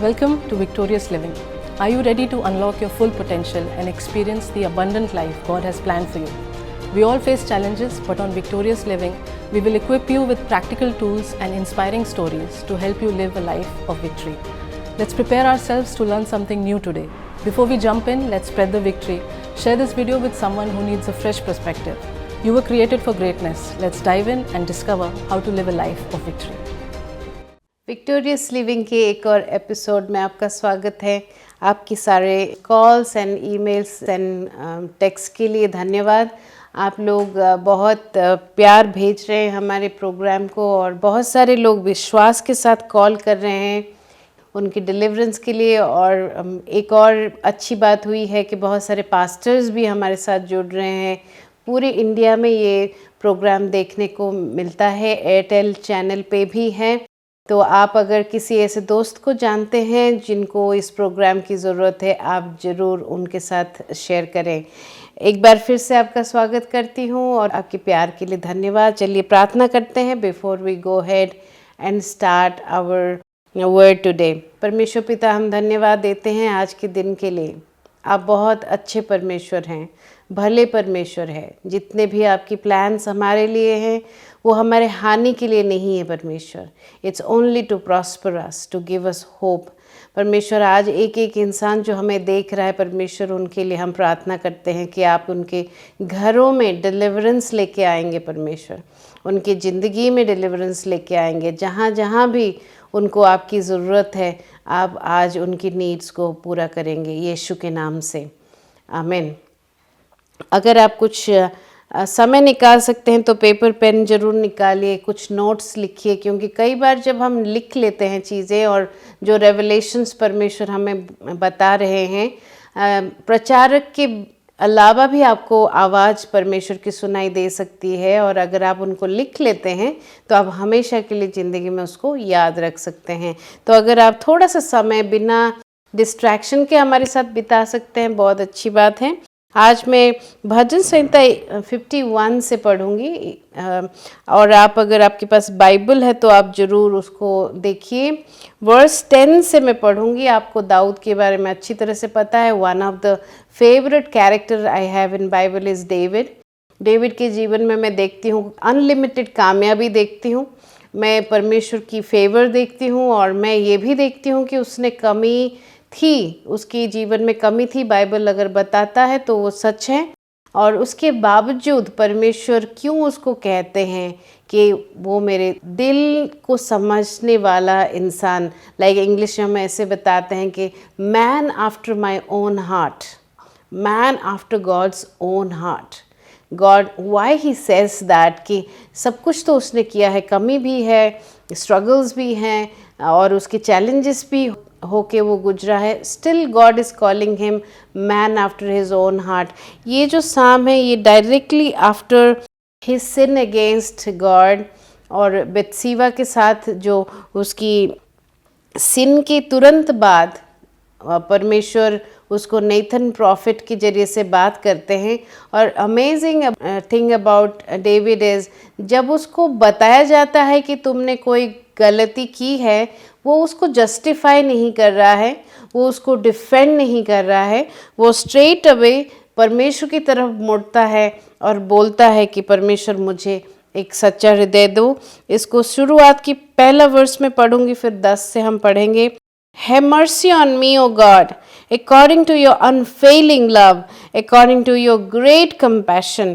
Welcome to Victorious Living. Are you ready to unlock your full potential and experience the abundant life God has planned for you? We all face challenges, but on Victorious Living, we will equip you with practical tools and inspiring stories to help you live a life of victory. Let's prepare ourselves to learn something new today. Before we jump in, let's spread the victory. Share this video with someone who needs a fresh perspective. You were created for greatness. Let's dive in and discover how to live a life of victory. Victorious living के एक और episode में आपका स्वागत है। आपकी सारे calls and emails and text के लिए धन्यवाद। आप लोग बहुत प्यार भेज रहे हैं हमारे प्रोग्राम को और बहुत सारे लोग विश्वास के साथ कॉल कर रहे हैं उनकी डिलीवरेंस के लिए। और एक और अच्छी बात हुई है कि बहुत सारे पास्टर्स भी हमारे साथ जुड़ रहे हैं। पूरे इंडिया में ये प्रोग्राम देखने को मिलता है, एयरटेल चैनल पे भी है। तो आप अगर किसी ऐसे दोस्त को जानते हैं जिनको इस प्रोग्राम की ज़रूरत है, आप ज़रूर उनके साथ शेयर करें। एक बार फिर से आपका स्वागत करती हूँ और आपके प्यार के लिए धन्यवाद। चलिए प्रार्थना करते हैं before we go ahead and start our word today. परमेश्वर पिता, हम धन्यवाद देते हैं आज के दिन के लिए। आप बहुत अच्छे परमेश्वर हैं, भले परमेश्वर है। जितने भी आपकी प्लान्स हमारे लिए हैं वो हमारे हानि के लिए नहीं है परमेश्वर। It's only to prosper us, to give us hope. परमेश्वर, आज एक एक इंसान जो हमें देख रहा है परमेश्वर, उनके लिए हम प्रार्थना करते हैं कि आप उनके घरों में डिलीवरेंस लेके आएंगे परमेश्वर, उनकी ज़िंदगी में डिलीवरेंस लेके आएंगे। जहाँ जहाँ भी उनको आपकी ज़रूरत है, आप आज उनकी नीड्स को पूरा करेंगे यीशु के नाम से, आमीन। अगर आप कुछ समय निकाल सकते हैं तो पेपर पेन ज़रूर निकालिए, कुछ नोट्स लिखिए, क्योंकि कई बार जब हम लिख लेते हैं चीज़ें और जो रेवलेशंस परमेश्वर हमें बता रहे हैं, प्रचारक के अलावा भी आपको आवाज़ परमेश्वर की सुनाई दे सकती है। और अगर आप उनको लिख लेते हैं तो आप हमेशा के लिए ज़िंदगी में उसको याद रख सकते हैं। तो अगर आप थोड़ा सा समय बिना डिस्ट्रैक्शन के हमारे साथ बिता सकते हैं, बहुत अच्छी बात है। आज मैं भजन संहिता 51 से पढ़ूंगी और आप अगर आपके पास बाइबल है तो आप ज़रूर उसको देखिए। वर्स 10 से मैं पढ़ूंगी। आपको दाऊद के बारे में अच्छी तरह से पता है। One of the favourite character I have in Bible is David. David के जीवन में मैं देखती हूँ अनलिमिटेड कामयाबी देखती हूँ, मैं परमेश्वर की फेवर देखती हूँ और मैं ये भी देखती हूँ कि उसने कमी थी, उसकी जीवन में कमी थी। बाइबल अगर बताता है तो वो सच है। और उसके बावजूद परमेश्वर क्यों उसको कहते हैं कि वो मेरे दिल को समझने वाला इंसान, लाइक इंग्लिश में हम ऐसे बताते हैं कि man after my own heart, man after God's own heart. God why he says that कि सब कुछ तो उसने किया है, कमी भी है, स्ट्रगल्स भी हैं और उसके चैलेंजेस भी होके वो गुजरा है। Still God is calling him man after his own heart. ये जो साम है ये डायरेक्टली आफ्टर हिज सिन अगेंस्ट गॉड और बेत्सीवा के साथ जो उसकी सिन के तुरंत बाद परमेश्वर उसको नेथन प्रॉफिट के जरिए से बात करते हैं। और amazing thing about David is जब उसको बताया जाता है कि तुमने कोई गलती की है, वो उसको जस्टिफाई नहीं कर रहा है, वो उसको डिफेंड नहीं कर रहा है, वो स्ट्रेट अवे परमेश्वर की तरफ मुड़ता है और बोलता है कि परमेश्वर मुझे एक सच्चा हृदय दो। इसको शुरुआत की पहला वर्स में पढ़ूंगी, फिर 10 से हम पढ़ेंगे। Have mercy on me, O God, according to your unfailing love, according to your great compassion,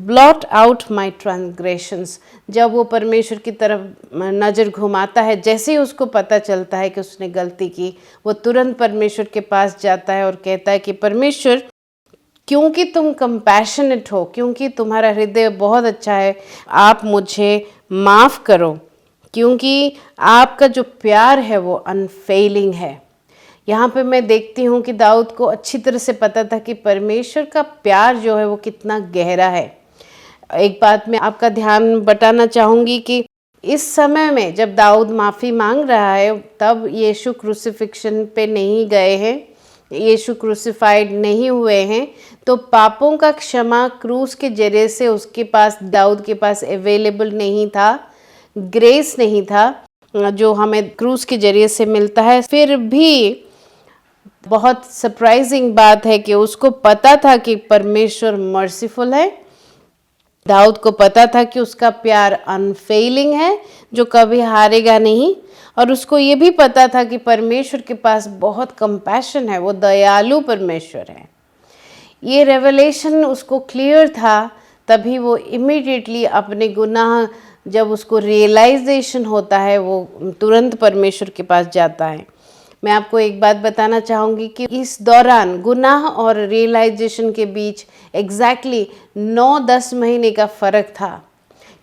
blot out my transgressions। जब वो परमेश्वर की तरफ नज़र घुमाता है, जैसे ही उसको पता चलता है कि उसने गलती की, वो तुरंत परमेश्वर के पास जाता है और कहता है कि परमेश्वर, क्योंकि तुम कंपैशनेट हो, क्योंकि तुम्हारा हृदय बहुत अच्छा है, आप मुझे माफ़ करो, क्योंकि आपका जो प्यार है वो अनफेलिंग है। यहाँ पे मैं देखती हूँ कि दाऊद को अच्छी तरह से पता था कि परमेश्वर का प्यार जो है वो कितना गहरा है। एक बात मैं आपका ध्यान बटाना चाहूँगी कि इस समय में जब दाऊद माफ़ी मांग रहा है, तब यीशु क्रूसिफिक्शन पे नहीं गए हैं, यीशु क्रूसिफाइड नहीं हुए हैं। तो पापों का क्षमा क्रूस के जरिए से उसके पास, दाऊद के पास अवेलेबल नहीं था, ग्रेस नहीं था। जो हमें क्रूज़ के जरिए से मिलता है। फिर भी बहुत सरप्राइजिंग बात है कि उसको पता था कि परमेश्वर मर्सीफुल है। दाऊद को पता था कि उसका प्यार अनफेलिंग है, जो कभी हारेगा नहीं, और उसको ये भी पता था कि परमेश्वर के पास बहुत कंपैशन है, वो दयालु परमेश्वर है। ये रेवलेशन उसको क्लियर था, तभी वो इमीडिएटली अपने गुनाह, जब उसको रियलाइजेशन होता है, वो तुरंत परमेश्वर के पास जाता है। मैं आपको एक बात बताना चाहूँगी कि इस दौरान गुनाह और रियलाइजेशन के बीच एग्जैक्टली 9-10 महीने का फ़र्क था।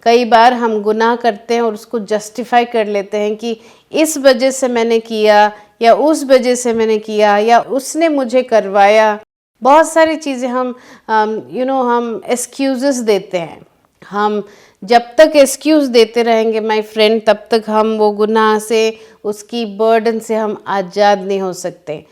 कई बार हम गुनाह करते हैं और उसको जस्टिफाई कर लेते हैं कि इस वजह से मैंने किया, या उस वजह से मैंने किया, या उसने मुझे करवाया। बहुत सारी चीज़ें हम हम एक्सक्यूज़ेस देते हैं। हम जब तक एक्सक्यूज़ देते रहेंगे माय फ्रेंड, तब तक हम वो गुनाह से, उसकी बर्डन से हम आज़ाद नहीं हो सकते।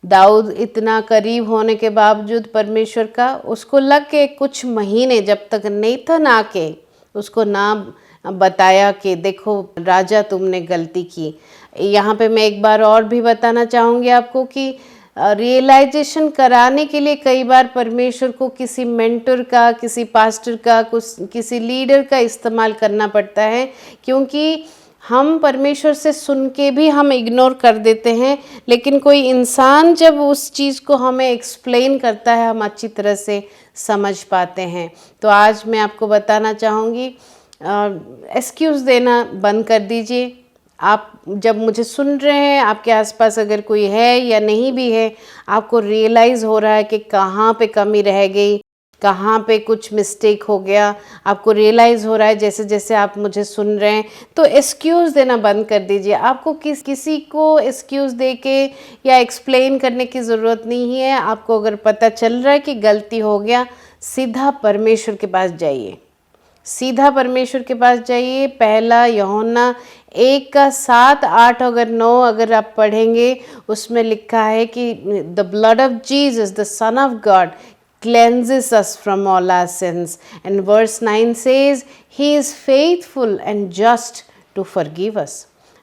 दाऊद इतना करीब होने के बावजूद परमेश्वर का, उसको लग के कुछ महीने, जब तक नेथन आके उसको ना बताया कि देखो राजा तुमने गलती की। यहाँ पे मैं एक बार और भी बताना चाहूँगी आपको कि रियलाइजेशन कराने के लिए कई बार परमेश्वर को किसी मेंटर का, किसी पास्टर का, किसी लीडर का इस्तेमाल करना पड़ता है, क्योंकि हम परमेश्वर से सुन के भी हम इग्नोर कर देते हैं, लेकिन कोई इंसान जब उस चीज़ को हमें एक्सप्लेन करता है, हम अच्छी तरह से समझ पाते हैं। तो आज मैं आपको बताना चाहूँगी, एक्सक्यूज़ देना बंद कर दीजिए। आप जब मुझे सुन रहे हैं, आपके आसपास अगर कोई है या नहीं भी है, आपको रियलाइज़ हो रहा है कि कहाँ पे कमी रह गई, कहाँ पे कुछ मिस्टेक हो गया, आपको रियलाइज़ हो रहा है जैसे जैसे आप मुझे सुन रहे हैं, तो एक्सक्यूज़ देना बंद कर दीजिए। आपको किसी को एक्सक्यूज़ दे के या एक्सप्लेन करने की ज़रूरत नहीं है। आपको अगर पता चल रहा है कि गलती हो गया, सीधा परमेश्वर के पास जाइए, सीधा परमेश्वर के पास जाइए। पहला यूहन्ना 1:7-8 अगर 9 अगर आप पढ़ेंगे, उसमें लिखा है कि the blood of Jesus the son of God cleanses us from all our sins, and verse 9 says he is faithful and just to forgive us.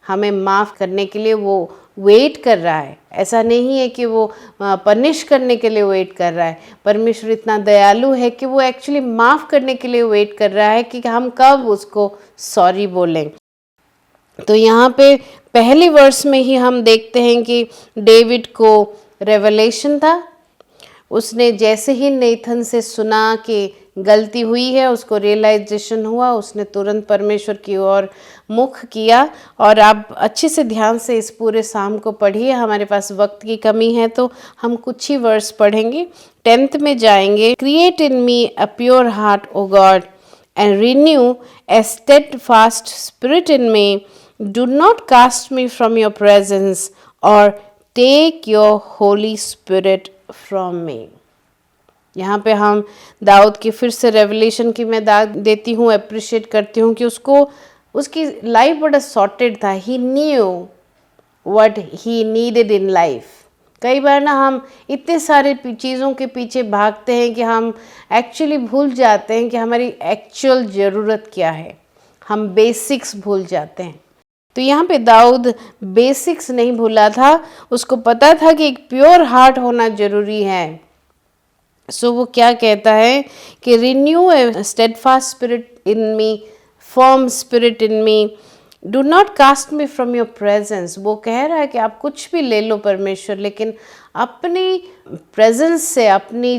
हमें माफ़ करने के लिए वो वेट कर रहा है। ऐसा नहीं है कि वो पनिश करने के लिए वेट कर रहा है। परमेश्वर इतना दयालु है कि वो एक्चुअली माफ़ करने के लिए वेट कर रहा है कि हम कब उसको सॉरी बोलें। तो यहाँ पे पहली वर्स में ही हम देखते हैं कि डेविड को रेवलेशन था। उसने जैसे ही नेथन से सुना कि गलती हुई है, उसको रियलाइजेशन हुआ, उसने तुरंत परमेश्वर की ओर मुख किया। और आप अच्छे से ध्यान से इस पूरे साम को पढ़िए। हमारे पास वक्त की कमी है तो हम कुछ ही वर्स पढ़ेंगे। 10th में जाएंगे। Create in me a pure heart O God and renew a steadfast spirit in me, do not cast me from your presence और take your holy spirit from me. यहाँ पे हम दाऊद की फिर से रेवलेशन की मैं दाद देती हूँ, अप्रिशिएट करती हूँ कि उसकी लाइफ बड़ा सॉर्टेड था। He knew what he needed in life. कई बार ना हम इतने सारे चीज़ों के पीछे भागते हैं कि हम एक्चुअली भूल जाते हैं कि हमारी एक्चुअल ज़रूरत क्या है। हम बेसिक्स भूल जाते हैं। तो यहाँ पे दाऊद बेसिक्स नहीं भूला था, उसको पता था कि एक प्योर हार्ट होना ज़रूरी है। सो वो क्या कहता है कि renew a steadfast spirit in me, firm spirit in me, do not cast me from your presence. वो कह रहा है कि आप कुछ भी ले लो परमेश्वर, लेकिन अपनी प्रेजेंस से, अपनी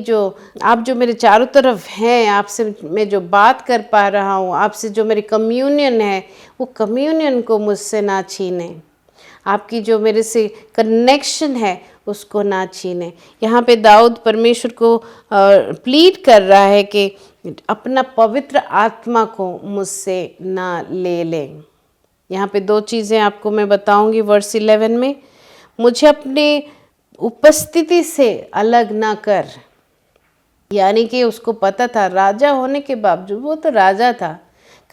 आप जो मेरे चारों तरफ हैं, आपसे मैं जो बात कर पा रहा हूँ, आपसे जो मेरी कम्युनियन है, वो कम्युनियन को मुझसे ना छीने। आपकी जो मेरे से कनेक्शन है उसको ना छीने। यहाँ पे दाऊद परमेश्वर को प्लीड कर रहा है कि अपना पवित्र आत्मा को मुझसे ना ले लें। यहाँ पे 2 चीज़ें आपको मैं बताऊंगी वर्स 11 में। मुझे अपने उपस्थिति से अलग ना कर। यानी कि उसको पता था राजा होने के बावजूद, वो तो राजा था,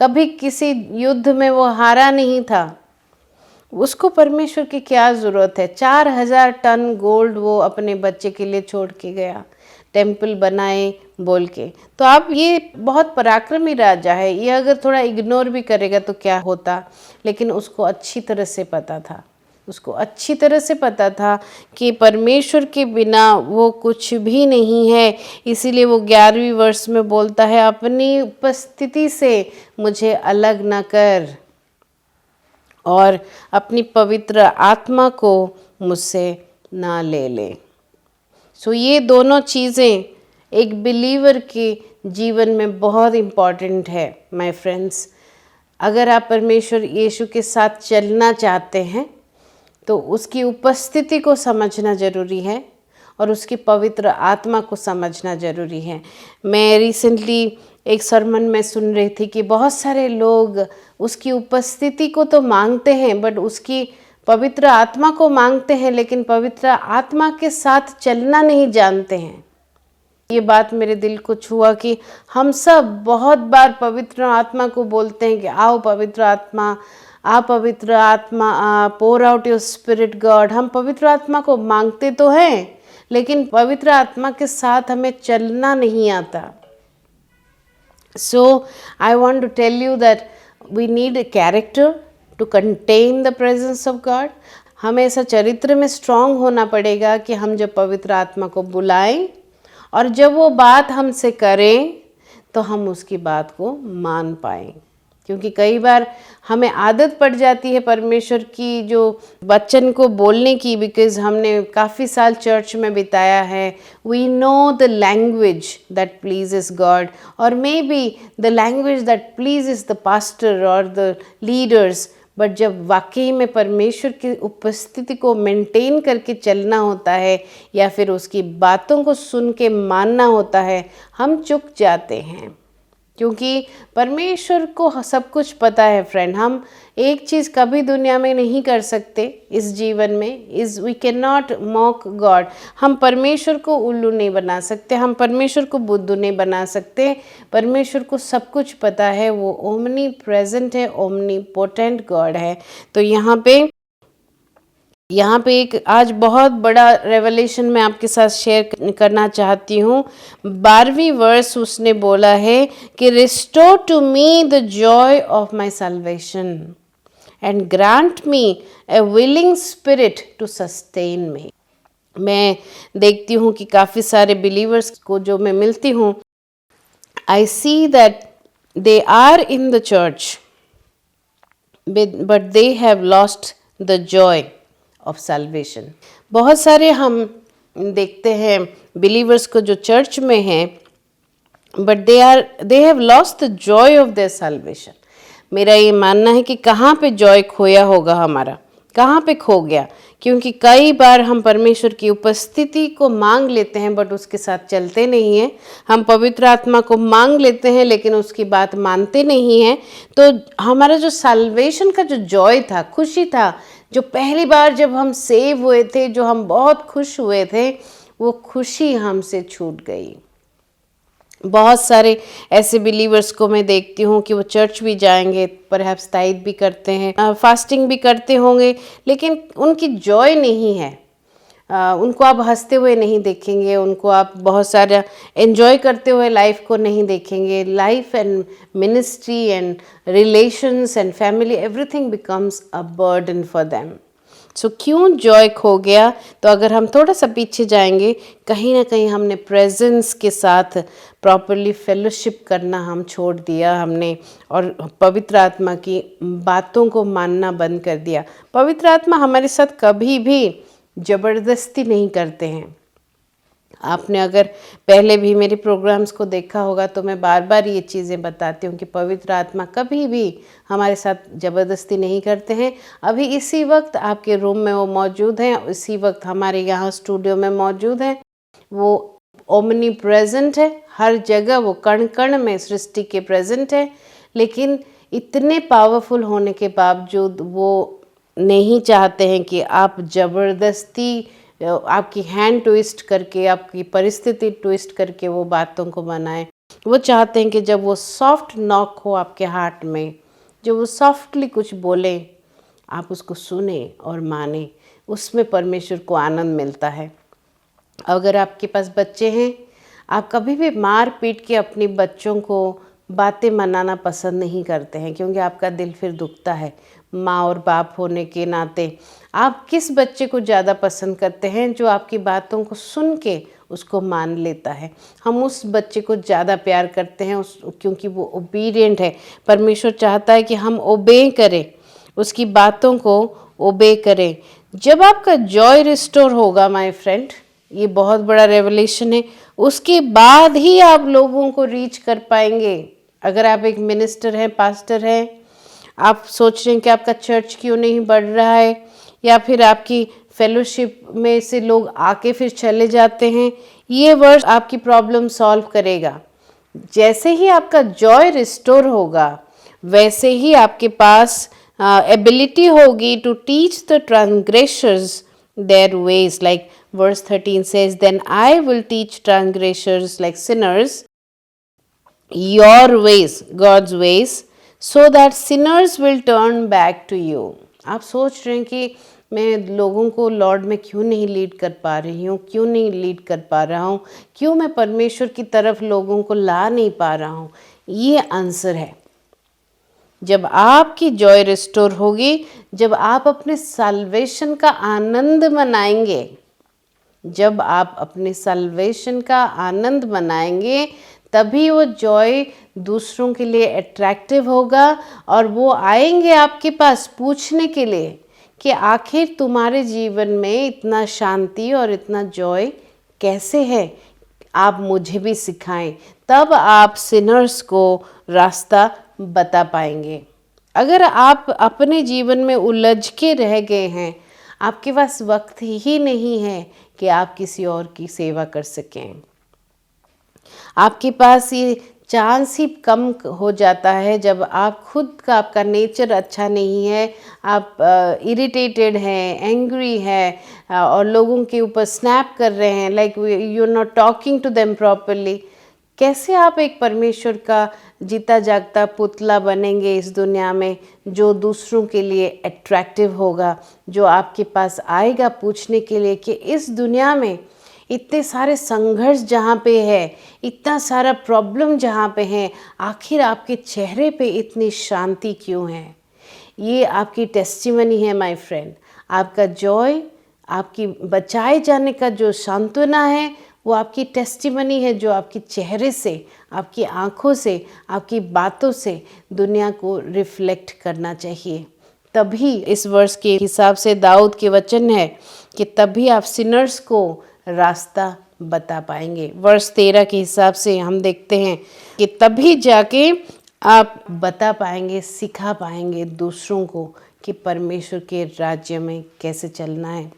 कभी किसी युद्ध में वो हारा नहीं था। उसको परमेश्वर की क्या ज़रूरत है। 4000 टन गोल्ड वो अपने बच्चे के लिए छोड़ के गया, टेम्पल बनाए बोल के। तो आप, ये बहुत पराक्रमी राजा है, ये अगर थोड़ा इग्नोर भी करेगा तो क्या होता, लेकिन उसको अच्छी तरह से पता था, उसको अच्छी तरह से पता था कि परमेश्वर के बिना वो कुछ भी नहीं है। इसीलिए वो 11वीं वर्ष में बोलता है, अपनी उपस्थिति से मुझे अलग न कर और अपनी पवित्र आत्मा को मुझसे ना ले ले। सो ये दोनों चीज़ें एक बिलीवर के जीवन में बहुत इम्पॉर्टेंट है माय फ्रेंड्स। अगर आप परमेश्वर यीशु के साथ चलना चाहते हैं तो उसकी उपस्थिति को समझना ज़रूरी है और उसकी पवित्र आत्मा को समझना ज़रूरी है। मैं रिसेंटली एक सरमन में सुन रही थी कि बहुत सारे लोग उसकी उपस्थिति को तो मांगते हैं बट उसकी पवित्र आत्मा को मांगते हैं, लेकिन पवित्र आत्मा के साथ चलना नहीं जानते हैं। ये बात मेरे दिल को छुआ कि हम सब बहुत बार पवित्र आत्मा को बोलते हैं कि आओ पवित्र आत्मा, आप पवित्र आत्मा, pour out your spirit God. हम पवित्र आत्मा को मांगते तो हैं, लेकिन पवित्र आत्मा के साथ हमें चलना नहीं आता। So I want to tell you that we need a character to contain the presence of God. हमें ऐसा चरित्र में स्ट्रांग होना पड़ेगा कि हम जब पवित्र आत्मा को बुलाएं और जब वो बात हमसे करें तो हम उसकी बात को मान पाएं। क्योंकि कई बार हमें आदत पड़ जाती है परमेश्वर की जो वचन को बोलने की, बिकॉज हमने काफ़ी साल चर्च में बिताया है। We know the language that pleases God और may be the language that pleases the pastor और द लीडर्स, बट जब वाकई में परमेश्वर की उपस्थिति को मेंटेन करके चलना होता है या फिर उसकी बातों को सुन के मानना होता है, हम चूक जाते हैं। क्योंकि परमेश्वर को सब कुछ पता है फ्रेंड। हम एक चीज़ कभी दुनिया में नहीं कर सकते इस जीवन में, is we can not mock God. हम परमेश्वर को उल्लू नहीं बना सकते, हम परमेश्वर को बुद्धू नहीं बना सकते। परमेश्वर को सब कुछ पता है, वो ओमनी प्रेजेंट है, ओमनी पोटेंट गॉड है। तो यहाँ पे एक आज बहुत बड़ा रेवलेशन मैं आपके साथ शेयर करना चाहती हूँ। 12वीं वर्स उसने बोला है कि restore to me the joy of my salvation and grant me a willing spirit to sustain me. मैं देखती हूँ कि काफ़ी सारे बिलीवर्स को जो मैं मिलती हूँ, I see that they are in the church but they have lost the joy of salvation. बहुत सारे हम देखते हैं बिलीवर्स को जो चर्च में हैं, but they have lost the joy of their salvation. मेरा ये मानना है कि कहाँ पे जॉय खोया होगा हमारा, कहाँ पे खो गया। क्योंकि कई बार हम परमेश्वर की उपस्थिति को मांग लेते हैं बट उसके साथ चलते नहीं हैं। हम पवित्र आत्मा को मांग लेते हैं लेकिन उसकी बात मानते नहीं हैं। तो हमारा जो सल्वेशन का जो जॉय था, खुशी था, जो पहली बार जब हम सेव हुए थे, जो हम बहुत खुश हुए थे, वो खुशी हमसे छूट गई। बहुत सारे ऐसे बिलीवर्स को मैं देखती हूँ कि वो चर्च भी जाएंगे, परहैप्स टाइट भी करते हैं, फास्टिंग भी करते होंगे, लेकिन उनकी जॉय नहीं है। उनको आप हंसते हुए नहीं देखेंगे, उनको आप बहुत सारा एंजॉय करते हुए लाइफ को नहीं देखेंगे। Life and ministry and relations and family, everything becomes a burden for them. So क्यों जॉय खो गया? तो अगर हम थोड़ा सा पीछे जाएंगे, कहीं ना कहीं हमने प्रेजेंस के साथ प्रॉपरली फेलोशिप करना हम छोड़ दिया हमने, और पवित्र आत्मा की बातों को मानना बंद कर दिया। पवित्र आत्मा हमारे साथ कभी भी ज़बरदस्ती नहीं करते हैं। आपने अगर पहले भी मेरे प्रोग्राम्स को देखा होगा तो मैं बार बार ये चीज़ें बताती हूँ कि पवित्र आत्मा कभी भी हमारे साथ ज़बरदस्ती नहीं करते हैं। अभी इसी वक्त आपके रूम में वो मौजूद हैं, इसी वक्त हमारे यहाँ स्टूडियो में मौजूद हैं। वो ओमनी प्रेजेंट है, हर जगह वो कण कण में सृष्टि के प्रेजेंट है, लेकिन इतने पावरफुल होने के बावजूद वो नहीं चाहते हैं कि आप ज़बरदस्ती आपकी हैंड ट्विस्ट करके, आपकी परिस्थिति ट्विस्ट करके वो बातों को बनाएं। वो चाहते हैं कि जब वो सॉफ्ट नॉक हो आपके हार्ट में, जो वो सॉफ्टली कुछ बोले, आप उसको सुने और माने। उसमें परमेश्वर को आनंद मिलता है। अगर आपके पास बच्चे हैं, आप कभी भी मार पीट के अपने बच्चों को बातें मनाना पसंद नहीं करते हैं, क्योंकि आपका दिल फिर दुखता है। माँ और बाप होने के नाते आप किस बच्चे को ज़्यादा पसंद करते हैं? जो आपकी बातों को सुन के उसको मान लेता है। हम उस बच्चे को ज़्यादा प्यार करते हैं क्योंकि वो ओबीडिएंट है। परमेश्वर चाहता है कि हम ओबे करें, उसकी बातों को ओबे करें। जब आपका जॉय रिस्टोर होगा माय फ्रेंड, ये बहुत बड़ा रेवलेशन है, उसके बाद ही आप लोगों को रीच कर पाएंगे। अगर आप एक मिनिस्टर हैं, पास्टर हैं, आप सोच रहे हैं कि आपका चर्च क्यों नहीं बढ़ रहा है, या फिर आपकी फेलोशिप में से लोग आके फिर चले जाते हैं, ये वर्ष आपकी प्रॉब्लम सॉल्व करेगा। जैसे ही आपका जॉय रिस्टोर होगा, वैसे ही आपके पास एबिलिटी होगी to teach the transgressors their ways, like verse 13 says, then I will teach transgressors like sinners your ways, God's ways, so that sinners will turn back to you. आप सोच रहे हैं कि मैं लोगों को लॉर्ड में क्यों नहीं लीड कर पा रही हूँ, क्यों नहीं लीड कर पा रहा हूँ, क्यों मैं परमेश्वर की तरफ लोगों को ला नहीं पा रहा हूँ? ये आंसर है। जब आपकी जॉय रिस्टोर होगी, जब आप अपने साल्वेशन का आनंद मनाएंगे, जब आप अपने साल्वेशन का आनंद मनाएंगे, तभी वो जॉय दूसरों के लिए अट्रैक्टिव होगा और वो आएंगे आपके पास पूछने के लिए कि आखिर तुम्हारे जीवन में इतना शांति और इतना जॉय कैसे है, आप मुझे भी सिखाएं। तब आप सिनर्स को रास्ता बता पाएंगे। अगर आप अपने जीवन में उलझ के रह गए हैं, आपके पास वक्त ही नहीं है कि आप किसी और की सेवा कर सकें, आपके पास ये चांस ही कम हो जाता है जब आप खुद का, आपका नेचर अच्छा नहीं है, आप इरिटेटेड हैं, एंग्री है और लोगों के ऊपर स्नैप कर रहे हैं, like you are not talking to them properly. कैसे आप एक परमेश्वर का जीता जागता पुतला बनेंगे इस दुनिया में, जो दूसरों के लिए अट्रैक्टिव होगा, जो आपके पास आएगा पूछने के लिए कि इस दुनिया में इतने सारे संघर्ष जहाँ पे है, इतना सारा प्रॉब्लम जहाँ पे है, आखिर आपके चेहरे पे इतनी शांति क्यों है? ये आपकी टेस्टिमनी है माय फ्रेंड। आपका जॉय, आपकी बचाए जाने का जो सांत्वना है, वो आपकी टेस्टिमनी है, जो आपके चेहरे से, आपकी आँखों से, आपकी बातों से दुनिया को रिफ्लेक्ट करना चाहिए। तभी इस वर्ष के हिसाब से दाऊद के वचन है कि तभी आप सिनर्स को रास्ता बता पाएंगे। वर्ष 13 के हिसाब से हम देखते हैं कि तभी जाके आप बता पाएंगे, सिखा पाएंगे दूसरों को कि परमेश्वर के राज्य में कैसे चलना है।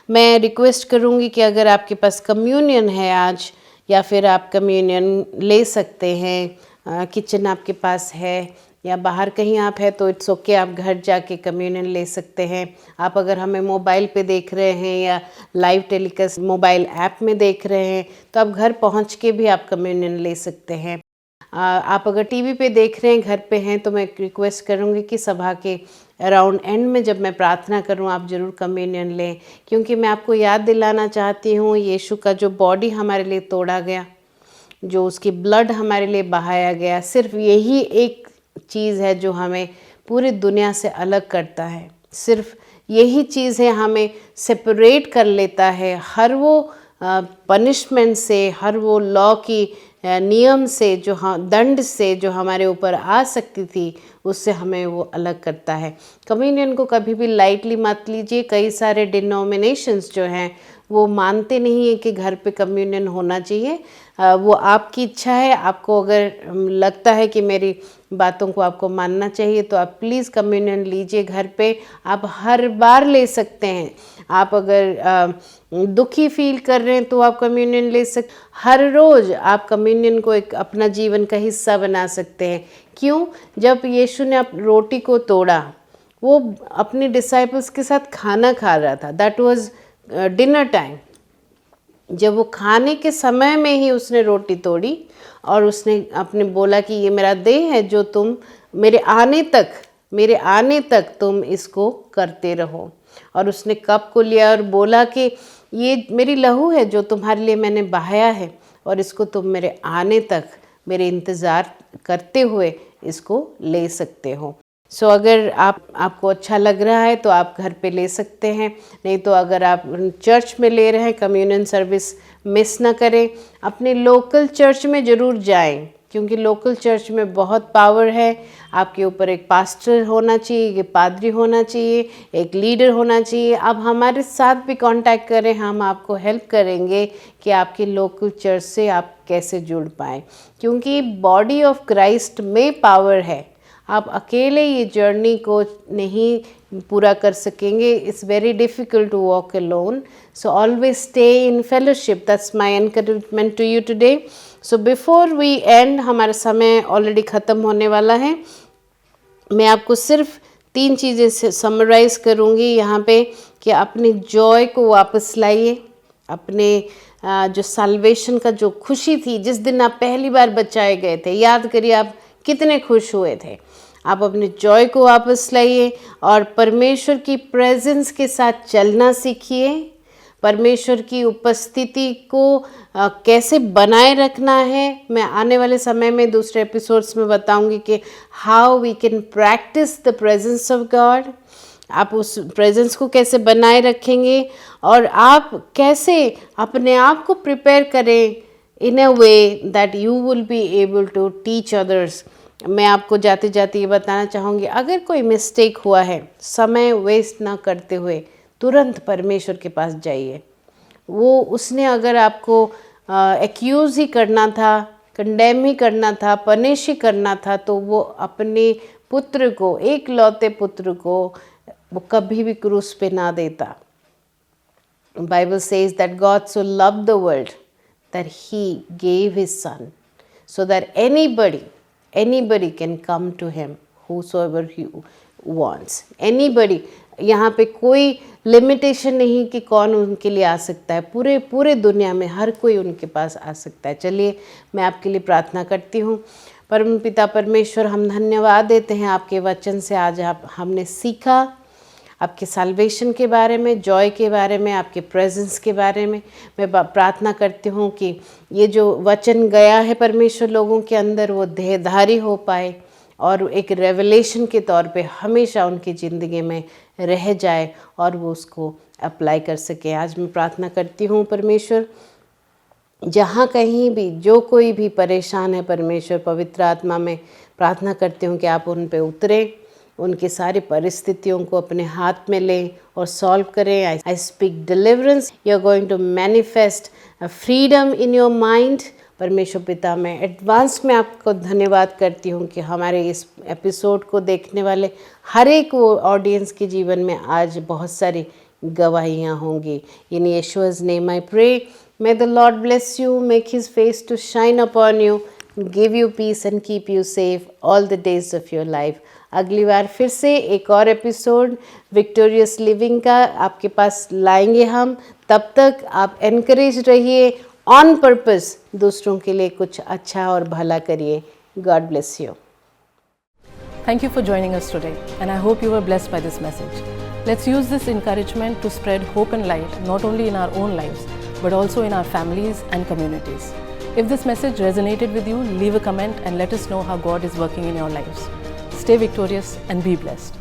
मैं रिक्वेस्ट करूंगी कि अगर आपके पास कम्युनियन है आज, या फिर आप कम्युनियन ले सकते हैं, किचन आपके पास है या बाहर कहीं आप है तो इट्स ओके, आप घर जाके कम्युनियन ले सकते हैं। आप अगर हमें मोबाइल पे देख रहे हैं या लाइव टेलीकास्ट मोबाइल ऐप में देख रहे हैं तो आप घर पहुंच के भी आप कम्युनियन ले सकते हैं। आप अगर टीवी पे देख रहे हैं, घर पे हैं, तो मैं रिक्वेस्ट करूंगी कि सभा के अराउंड एंड में जब मैं प्रार्थना करूं आप ज़रूर कम्युनियन लें, क्योंकि मैं आपको याद दिलाना चाहती हूं यीशु का जो बॉडी हमारे लिए तोड़ा गया, जो उसकी ब्लड हमारे लिए बहाया गया, सिर्फ यही एक चीज़ है जो हमें पूरी दुनिया से अलग करता है। सिर्फ यही चीज़ है हमें सेपरेट कर लेता है हर वो पनिशमेंट से, हर वो लॉ की नियम से, जो दंड से जो हमारे ऊपर आ सकती थी, उससे हमें वो अलग करता है। कम्युनियन को कभी भी लाइटली मत लीजिए। कई सारे डिनोमिनेशंस जो हैं वो मानते नहीं है कि घर पे कम्युनियन होना चाहिए। वो आपकी इच्छा है। आपको अगर लगता है कि मेरी बातों को आपको मानना चाहिए तो आप प्लीज़ कम्युनियन लीजिए घर पे। आप हर बार ले सकते हैं। आप अगर दुखी फील कर रहे हैं तो आप कम्युनियन ले सकते। हर रोज़ आप कम्युनियन को एक अपना जीवन का हिस्सा बना सकते हैं। क्यों? जब यीशु ने रोटी को तोड़ा, वो अपने डिसाइपल्स के साथ खाना खा रहा था। That was dinner time. जब वो खाने के समय में ही उसने रोटी तोड़ी और उसने अपने बोला कि ये मेरा देह है जो तुम मेरे आने तक तुम इसको करते रहो। और उसने कप को लिया और बोला कि ये मेरी लहू है जो तुम्हारे लिए मैंने बहाया है, और इसको तुम मेरे आने तक मेरे इंतज़ार करते हुए इसको ले सकते हो। सो अगर आपको अच्छा लग रहा है तो आप घर पे ले सकते हैं, नहीं तो अगर आप चर्च में ले रहे हैं, कम्युनियन सर्विस मिस ना करें। अपने लोकल चर्च में ज़रूर जाएं, क्योंकि लोकल चर्च में बहुत पावर है। आपके ऊपर एक पास्टर होना चाहिए, एक पादरी होना चाहिए, एक लीडर होना चाहिए। आप हमारे साथ भी कांटेक्ट करें, हम आपको हेल्प करेंगे कि आपके लोकल चर्च से आप कैसे जुड़ पाएँ, क्योंकि बॉडी ऑफ क्राइस्ट में पावर है। आप अकेले ये जर्नी को नहीं पूरा कर सकेंगे। It's very difficult to walk alone, so always stay in fellowship. That's my encouragement to you today. So before we end, हमारा समय ऑलरेडी ख़त्म होने वाला है। मैं आपको सिर्फ 3 चीज़ें से समराइज़ करूँगी यहाँ पे कि अपने जॉय को वापस लाइए। अपने जो साल्वेशन का जो खुशी थी, जिस दिन आप पहली बार बचाए गए थे, याद करिए आप कितने खुश हुए थे। आप अपने जॉय को वापस लाइए और परमेश्वर की प्रेजेंस के साथ चलना सीखिए। परमेश्वर की उपस्थिति को कैसे बनाए रखना है, मैं आने वाले समय में दूसरे एपिसोड्स में बताऊंगी कि how we can practise the presence of God. आप उस प्रेजेंस को कैसे बनाए रखेंगे और आप कैसे अपने आप को प्रिपेयर करें in a way that you will be able to teach others. मैं आपको जाते जाते ये बताना चाहूँगी, अगर कोई मिस्टेक हुआ है, समय वेस्ट ना करते हुए तुरंत परमेश्वर के पास जाइए। वो उसने अगर आपको एक्यूज़ ही करना था, कंडेम ही करना था, पनिश ही करना था, तो वो अपने पुत्र को, एक लौते पुत्र को, वो कभी भी क्रूस पे ना देता। Bible says that God so loved the world that he gave his son so that anybody can come to him whosoever he wants. Anybody, यहाँ पे कोई लिमिटेशन नहीं कि कौन उनके लिए आ सकता है। पूरे दुनिया में हर कोई उनके पास आ सकता है। चलिए मैं आपके लिए प्रार्थना करती हूँ। परम पिता परमेश्वर, हम धन्यवाद देते हैं आपके वचन से। आज हमने सीखा आपके साल्वेशन के बारे में, जॉय के बारे में, आपके प्रेजेंस के बारे में। मैं प्रार्थना करती हूँ कि ये जो वचन गया है परमेश्वर लोगों के अंदर, वो देहधारी हो पाए और एक रेवलेशन के तौर पे हमेशा उनकी ज़िंदगी में रह जाए और वो उसको अप्लाई कर सके। आज मैं प्रार्थना करती हूँ परमेश्वर, जहाँ कहीं भी जो कोई भी परेशान है परमेश्वर, पवित्र आत्मा में प्रार्थना करती हूँ कि आप उन पे उतरें, उनके सारी परिस्थितियों को अपने हाथ में लें और सॉल्व करें। I speak deliverance, you are going to manifest freedom in your mind. परमेश्वर पिता, मैं एडवांस में आपको धन्यवाद करती हूँ कि हमारे इस एपिसोड को देखने वाले हर एक वो ऑडियंस के जीवन में आज बहुत सारी गवाहियाँ होंगी। इन यीशु's name I pray, may the Lord bless you, make his face to shine upon you, give you peace and keep you safe all the days of your life. अगली बार फिर से एक और एपिसोड विक्टोरियस लिविंग का आपके पास लाएंगे हम। तब तक आप एनकरेज रहिए, ऑन पर्पस दूसरों के लिए कुछ अच्छा और भला करिए। God bless you. Thank you for joining us today, and I hope you were blessed by this message. Let's use this encouragement to spread hope and light not only in our own lives but also in our families and communities. If this message resonated with you, leave a comment and let us know how God is working in your lives. Stay victorious and be blessed.